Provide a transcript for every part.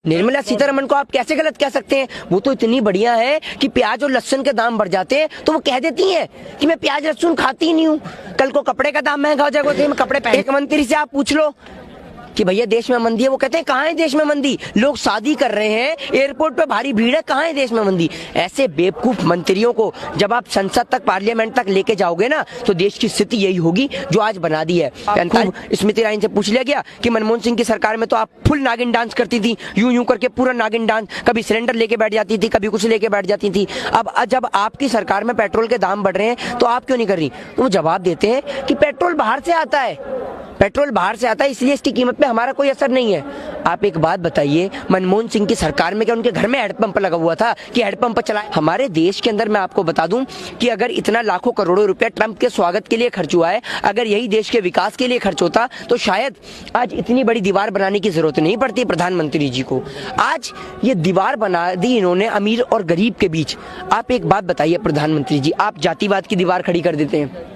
निर्मला सीतारमण को आप कैसे गलत कह सकते हैं? वो तो इतनी बढ़िया है कि प्याज और लहसुन के दाम बढ़ जाते हैं तो वो कह देती हैं कि मैं प्याज लहसुन खाती ही नहीं हूँ। कल को कपड़े का दाम महंगा हो जाएगा तो मैं कपड़े पहन। एक मंत्री से आप पूछ लो कि भैया देश में मंदी है, वो कहते हैं कहाँ है देश में मंदी, लोग शादी कर रहे हैं, एयरपोर्ट पे भारी भीड़ है, कहाँ है देश में मंदी। ऐसे बेवकूफ मंत्रियों को जब आप संसद तक, पार्लियामेंट तक लेके जाओगे ना तो देश की स्थिति यही होगी जो आज बना दी है। स्मृति ईरानी से पूछ लिया गया कि मनमोहन सिंह की सरकार में तो आप फुल नागिन डांस करती थी, यूं यूं करके पूरा नागिन डांस, कभी सिलेंडर लेके बैठ जाती थी, कभी कुछ लेके बैठ जाती थी। अब जब आपकी सरकार में पेट्रोल के दाम बढ़ रहे हैं तो आप क्यों नहीं कर रही? तो वो जवाब देते हैं कि पेट्रोल बाहर से आता है, पेट्रोल बाहर से आता है इसलिए इसकी कीमत पे हमारा कोई असर नहीं है। आप एक बात बताइए, मनमोहन सिंह की सरकार में क्या उनके घर में हेडपंप लगा हुआ था कि हेडपंप चलाए? हमारे देश के अंदर मैं आपको बता दूं कि अगर इतना लाखों करोड़ों रुपया ट्रंप के स्वागत के लिए खर्च हुआ है, अगर यही देश के विकास के लिए खर्च होता तो शायद आज इतनी बड़ी दीवार बनाने की जरूरत नहीं पड़ती प्रधानमंत्री जी को। आज ये दीवार बना दी इन्होंने अमीर और गरीब के बीच। आप एक बात बताइए प्रधानमंत्री जी, आप जातिवाद की दीवार खड़ी कर देते हैं,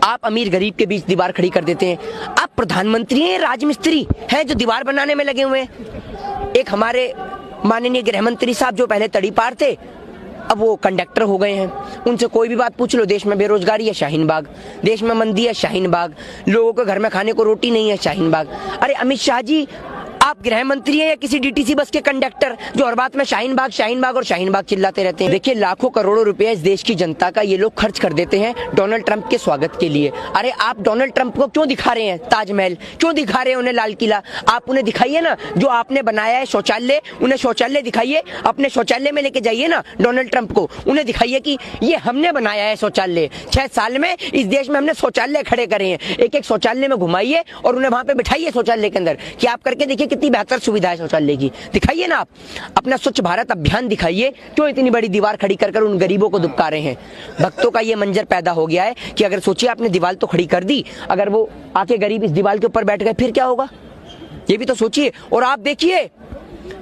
आप अमीर गरीब के बीच दीवार खड़ी कर देते हैं। आप प्रधानमंत्री हैं, राजमिस्त्री हैं जो दीवार बनाने में लगे हुए हैं। एक हमारे माननीय गृह मंत्री साहब जो पहले तड़ीपार थे अब वो कंडक्टर हो गए हैं। उनसे कोई भी बात पूछ लो, देश में बेरोजगारी है, शाहीन बाग, देश में मंदी है, शाहीन बाग, लोगों को घर में खाने को रोटी नहीं है, शाहीन बाग। अरे अमित शाह जी, आप गृह मंत्री हैं या किसी डीटीसी बस के कंडक्टर जो हर बात में शाहीन बाग और शाहीन बाग चिल्लाते रहते हैं? देखिए, लाखों करोड़ों रुपए इस देश की जनता का ये लोग खर्च कर देते हैं डोनाल्ड ट्रंप के स्वागत के लिए। अरे आप डोनाल्ड ट्रंप को क्यों दिखा रहे हैं ताजमहल, क्यों दिखा रहे हैं उन्हें लाल किला? आप उन्हें दिखाइए ना जो आपने बनाया है शौचालय, उन्हें शौचालय दिखाइए, अपने शौचालय में लेके जाइए ना डोनाल्ड ट्रंप को, उन्हें दिखाइए कि ये हमने बनाया है शौचालय। 6 साल में इस देश में हमने शौचालय खड़े करे हैं, एक एक शौचालय में घुमाइए और उन्हें वहां पे बिठाइए शौचालय के अंदर कि आप करके देखिए कितनी बेहतर सुविधा है शौचालय की। दिखाइए ना आप अपना स्वच्छ भारत अभियान दिखाइए, क्यों इतनी बड़ी दीवार खड़ी कर उन गरीबों को दुबका रहे हैं? भक्तों का ये मंजर पैदा हो गया है कि अगर सोचिए आपने दीवार तो खड़ी कर दी, अगर वो आके गरीब इस दीवार के ऊपर बैठ गए फिर क्या होगा, ये भी तो सोचिए। और आप देखिए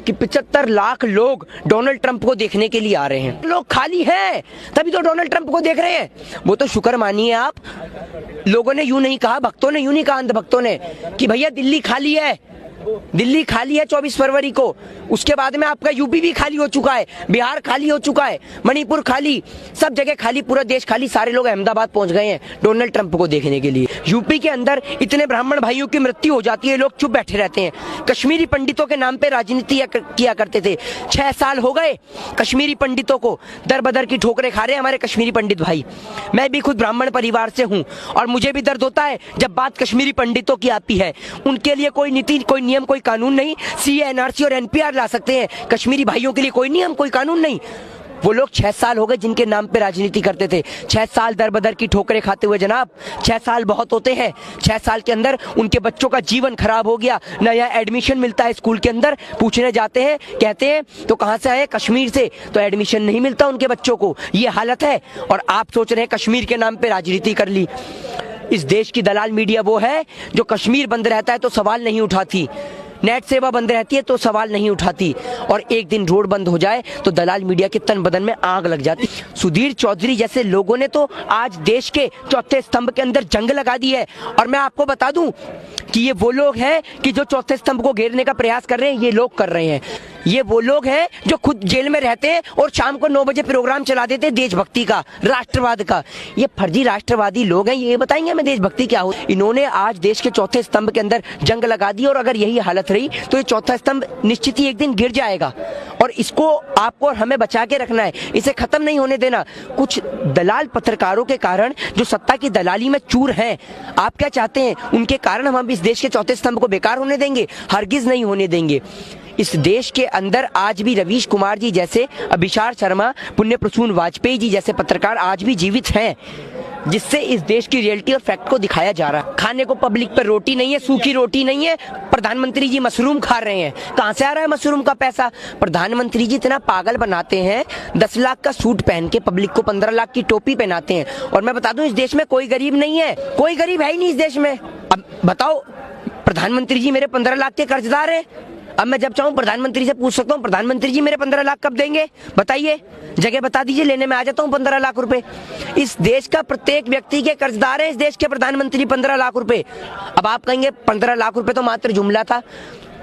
कि 75 लाख लोग डोनाल्ड ट्रंप को देखने के लिए आ रहे हैं। लोग खाली हैं तभी तो डोनाल्ड ट्रंप को देख रहे हैं। वो तो शुक्र मानिए आप, लोगों ने यूं नहीं कहा, भक्तों ने यूं नहीं कहा, अंधभक्तों ने, कि भैया दिल्ली खाली है, दिल्ली खाली है 24 फरवरी को। उसके बाद में आपका यूपी भी खाली हो चुका है, बिहार खाली हो चुका है, मणिपुर खाली, सब जगह खाली, पूरा देश खाली। सारे लोग अहमदाबाद पहुंच गए हैं डोनाल्ड ट्रंप को देखने के लिए। यूपी के अंदर इतने ब्राह्मण भाइयों की मृत्यु हो जाती है, लोग चुप बैठे रहते हैं। कश्मीरी पंडितों के नाम पे राजनीति किया करते थे, 6 साल हो गए कश्मीरी पंडितों को दर बदर की ठोकरें खा रहे हैं हमारे कश्मीरी पंडित भाई। मैं भी खुद ब्राह्मण परिवार से हूँ और मुझे भी दर्द होता है जब बात कश्मीरी पंडितों की आती है। उनके लिए कोई नीति, कोई नियम, कोई कानून नहीं। सीए, एनआरसी और एनपीआर ला सकते हैं, कश्मीरी भाइयों के लिए कोई नियम, कोई कानून नहीं। वो लोग 6 साल हो गए जिनके नाम पे राजनीति करते थे, 6 साल दर बदर की ठोकरें खाते हुए। जनाब 6 साल बहुत होते हैं, 6 साल के अंदर उनके बच्चों का जीवन खराब हो गया। नया एडमिशन मिलता है स्कूल के अंदर, पूछने जाते हैं, कहते हैं तो कहां से आए, कश्मीर से, तो एडमिशन नहीं मिलता उनके बच्चों को। ये हालत है और आप सोच रहे हैं कश्मीर के नाम पे राजनीति कर ली। इस देश की दलाल मीडिया वो है जो कश्मीर बंद रहता है तो सवाल नहीं उठाती, नेट सेवा बंद रहती है तो सवाल नहीं उठाती, और एक दिन रोड बंद हो जाए तो दलाल मीडिया के तन बदन में आग लग जाती। सुधीर चौधरी जैसे लोगों ने तो आज देश के चौथे स्तंभ के अंदर जंग लगा दी है। और मैं आपको बता दूं कि ये वो लोग हैं कि जो चौथे स्तंभ को घेरने का प्रयास कर रहे हैं, ये लोग कर रहे हैं। ये वो लोग हैं जो खुद जेल में रहते हैं और शाम को 9 बजे प्रोग्राम चला देते हैं देशभक्ति का, राष्ट्रवाद का। ये फर्जी राष्ट्रवादी लोग हैं, ये बताएंगे हमें देशभक्ति क्या हो। इन्होंने आज देश के चौथे स्तंभ के अंदर जंग लगा दी और अगर यही हालत रही तो ये चौथा स्तंभ निश्चित ही एक दिन गिर जाएगा और इसको आपको और हमें बचा के रखना है, इसे खत्म नहीं होने देना। कुछ दलाल पत्रकारों के कारण जो सत्ता की दलाली में चूर हैं, आप क्या चाहते हैं उनके कारण हम इस देश के चौथे स्तंभ को बेकार होने देंगे? हरगिज नहीं होने देंगे। इस देश के अंदर आज भी रवीश कुमार जी जैसे, अभिषार शर्मा, पुण्य प्रसून वाजपेयी जी जैसे पत्रकार आज भी जीवित हैं, जिससे इस देश की रियलिटी और फैक्ट को दिखाया जा रहा है। खाने को पब्लिक पर रोटी नहीं है, सूखी रोटी नहीं है, प्रधानमंत्री जी मशरूम खा रहे हैं। कहां से आ रहा है मशरूम का पैसा? प्रधानमंत्री जी इतना पागल बनाते हैं, 10 लाख का सूट पहन के पब्लिक को 15 लाख की टोपी पहनाते हैं। और मैं बता दूं इस देश में कोई गरीब नहीं है, कोई गरीब है ही नहीं इस देश में। अब बताओ, प्रधानमंत्री जी मेरे 15 लाख के कर्जदार है। अब मैं जब चाहूं प्रधानमंत्री से पूछ सकता हूं, प्रधानमंत्री जी मेरे 15 लाख कब देंगे? बताइए, जगह बता दीजिए, लेने में आ जाता हूं 15 लाख रुपए। इस देश का प्रत्येक व्यक्ति के कर्जदार है इस देश के प्रधानमंत्री 15 लाख रुपए। अब आप कहेंगे 15 लाख रुपए तो मात्र जुमला था,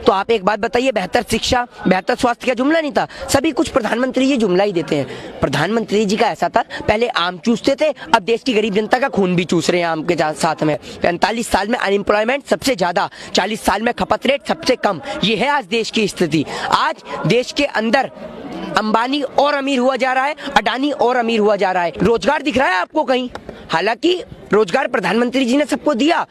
तो आप एक बात बताइए, बेहतर शिक्षा, बेहतर स्वास्थ्य का जुमला नहीं था? सभी कुछ प्रधानमंत्री जी जुमला ही देते हैं। प्रधानमंत्री जी का ऐसा था, पहले आम चूसते थे, अब देश की गरीब जनता का खून भी चूस रहे हैं आम के साथ में। 45 साल में अनएम्प्लॉयमेंट सबसे ज्यादा, 40 साल में खपत रेट सबसे कम। ये है आज देश की स्थिति। आज देश के अंदर अंबानी और अमीर हुआ जा रहा है, अडानी और अमीर हुआ जा रहा है। रोजगार दिख रहा है आपको कहीं? हालांकि रोजगार प्रधानमंत्री जी ने सबको दिया,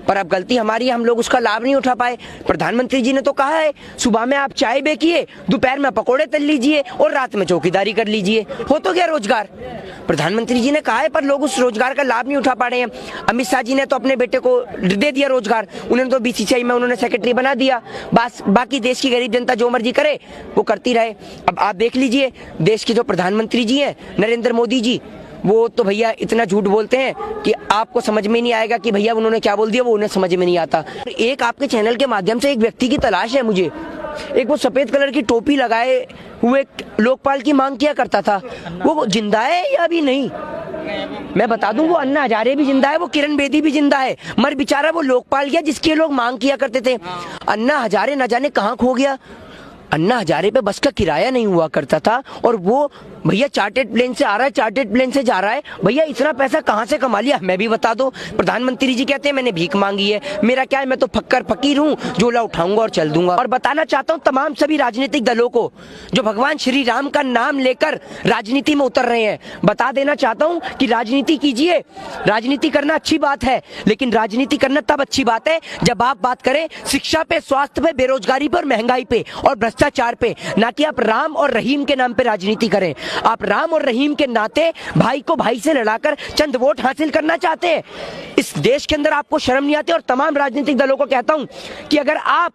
पर अब गलती हमारी है, हम लोग उसका लाभ नहीं उठा पाए। प्रधानमंत्री जी ने तो कहा है, सुबह में आप चाय बेकिए, दोपहर में पकोड़े तल लीजिए और रात में चौकीदारी कर लीजिए, हो तो गया रोजगार। प्रधानमंत्री जी ने कहा है, पर लोग उस रोजगार का लाभ नहीं उठा पा रहे हैं। अमित शाह जी ने तो अपने बेटे को दे दिया रोजगार, उन्होंने तो बीसीसीआई में उन्होंने सेक्रेटरी बना दिया। बस बाकी देश की गरीब जनता जो मर्जी करे वो करती रहे। अब आप देख लीजिए, देश के जो प्रधानमंत्री जी हैं नरेंद्र मोदी जी, वो तो भैया इतना झूठ बोलते हैं कि आपको समझ में नहीं आएगा कि भैया उन्होंने क्या बोल दिया, वो उन्हें समझ में नहीं आता। एक आपके चैनल के माध्यम से एक व्यक्ति की तलाश है मुझे, एक वो सफेद कलर की टोपी लगाए हुए लोकपाल की मांग किया करता था, वो जिंदा है या अभी नहीं? मैं बता दूं, वो अन्ना हजारे भी जिंदा है, वो किरण बेदी भी जिंदा है, मर बेचारा वो लोकपाल गया जिसके लोग मांग किया करते थे। अन्ना हजारे न जाने कहाँ खो गया। अन्ना हजारे पे बस का किराया नहीं हुआ करता था, और वो भैया चार्टेड प्लेन से आ रहा है, चार्टेड प्लेन से जा रहा है। भैया इतना पैसा कहाँ से कमा लिया, मैं भी बता दो। प्रधानमंत्री जी कहते हैं मैंने भीख मांगी है, मेरा क्या है, मैं तो फक्कर फकीर हूँ, झोला उठाऊंगा और चल दूंगा। और बताना चाहता हूँ तमाम सभी राजनीतिक दलों को जो भगवान श्री राम का नाम लेकर राजनीति में उतर रहे हैं, बता देना चाहता हूँ कि राजनीति कीजिए, राजनीति करना अच्छी बात है, लेकिन राजनीति करना तब अच्छी बात है जब आप बात करें शिक्षा पे, स्वास्थ्य पे, बेरोजगारी पे और महंगाई पे और भ्रष्टाचार पे, ना कि आप राम और रहीम के नाम पे राजनीति करें। आप राम और रहीम के नाते भाई को भाई से लड़ाकर चंद वोट हासिल करना चाहते हैं। इस देश के अंदर आपको शर्म नहीं आती। और तमाम राजनीतिक दलों को कहता हूं कि अगर आप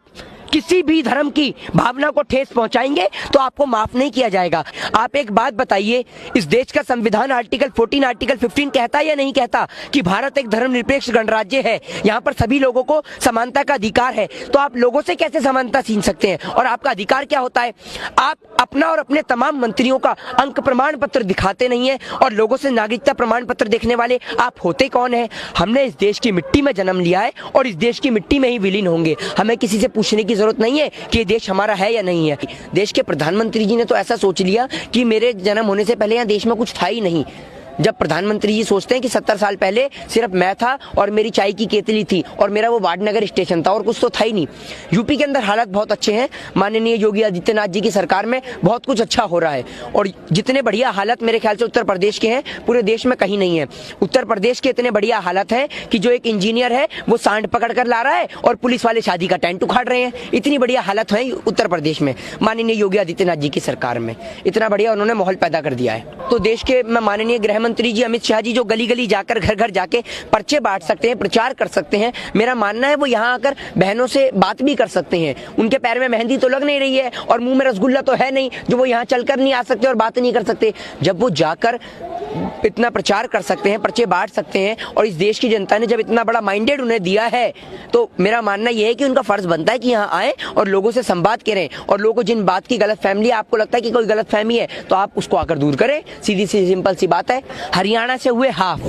किसी भी धर्म की भावना को ठेस पहुंचाएंगे तो आपको माफ नहीं किया जाएगा। आप एक बात बताइए, इस देश का संविधान आर्टिकल 14, आर्टिकल 15 कहता है या नहीं कहता कि भारत एक धर्मनिरपेक्ष गणराज्य है, यहाँ पर सभी लोगों को समानता का अधिकार है। तो आप लोगों से कैसे समानता छीन सकते हैं? और आपका अधिकार क्या होता है? आप अपना और अपने तमाम मंत्रियों का अंक प्रमाण पत्र दिखाते नहीं है, और लोगों से नागरिकता प्रमाण पत्र देखने वाले आप होते कौन है? हमने इस देश की मिट्टी में जन्म लिया है और इस देश की मिट्टी में ही विलीन होंगे। हमें किसी से पूछने की जरूरत नहीं है कि ये देश हमारा है या नहीं है। देश के प्रधानमंत्री जी ने तो ऐसा सोच लिया कि मेरे जन्म होने से पहले यहाँ देश में कुछ था ही नहीं। जब प्रधानमंत्री जी सोचते हैं कि 70 साल पहले सिर्फ मैं था और मेरी चाय की केतली थी और मेरा वो वाडनगर स्टेशन था और कुछ तो था ही नहीं। यूपी के अंदर हालात बहुत अच्छे हैं, माननीय योगी आदित्यनाथ जी की सरकार में बहुत कुछ अच्छा हो रहा है, और जितने बढ़िया हालत मेरे ख्याल से उत्तर प्रदेश के हैं पूरे देश में कहीं नहीं है। उत्तर प्रदेश के इतने बढ़िया हालत है कि जो एक इंजीनियर है वो सांड पकड़ कर ला रहा है और पुलिस वाले शादी का टेंट उखाड़ रहे हैं। इतनी बढ़िया हालत है उत्तर प्रदेश में माननीय योगी आदित्यनाथ जी की सरकार में, इतना बढ़िया उन्होंने माहौल पैदा कर दिया है। तो देश के माननीय गृह मंत्री जी अमित शाह जी जो गली गली जाकर घर घर जाके पर्चे बांट सकते हैं, प्रचार कर सकते हैं, मेरा मानना है वो यहाँ आकर बहनों से बात भी कर सकते हैं। उनके पैर में मेहंदी तो लग नहीं रही है और मुंह में रसगुल्ला तो है नहीं जो वो यहाँ चलकर नहीं आ सकते और बात नहीं कर सकते। जब वो जाकर इतना प्रचार कर सकते हैं, पर्चे बांट सकते हैं, और इस देश की जनता ने जब इतना बड़ा माइंडेड उन्हें दिया है, तो मेरा मानना यह है कि उनका फर्ज बनता है कि यहाँ आए और लोगों से संवाद करें, और लोगों को जिन बात की गलत फहमी, आपको लगता है कि कोई गलत फहमी है तो आप उसको आकर दूर करें। सीधी सी सिंपल सी बात है। हरियाणा से हुए हाफ,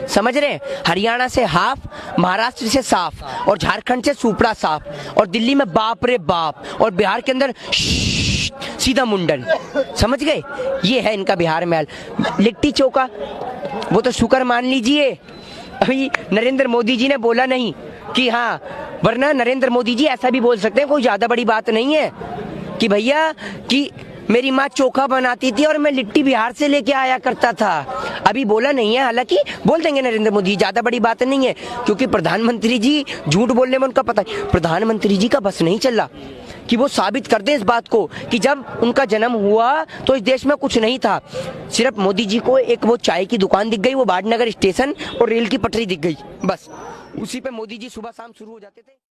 समझ रहे हैं? हरियाणा से हाफ, महाराष्ट्र से साफ, और झारखंड से सुपड़ा साफ, और दिल्ली में बाप रे बाप, और बिहार के अंदर सीधा मुंडन। समझ गए? ये है इनका बिहार में हाल। लिट्टी चोखा वो तो शुक्र मान लीजिए अभी नरेंद्र मोदी जी ने बोला नहीं कि हाँ, वरना नरेंद्र मोदी जी ऐसा भी बोल सकते हैं, कोई ज्यादा बड़ी बात नहीं है कि भैया कि मेरी माँ चोखा बनाती थी और मैं लिट्टी बिहार से लेके आया करता था। अभी बोला नहीं है, हालांकि बोल देंगे नरेंद्र मोदी, ज्यादा बड़ी बात नहीं है, क्योंकि प्रधानमंत्री जी झूठ बोलने में उनका पता है। प्रधानमंत्री जी का बस नहीं चल रहा कि वो साबित कर दें इस बात को कि जब उनका जन्म हुआ तो इस देश में कुछ नहीं था। सिर्फ मोदी जी को एक वो चाय की दुकान दिख गई, वो वाडनगर स्टेशन और रेल की पटरी दिख गई, बस उसी पे मोदी जी सुबह शाम शुरू हो जाते थे।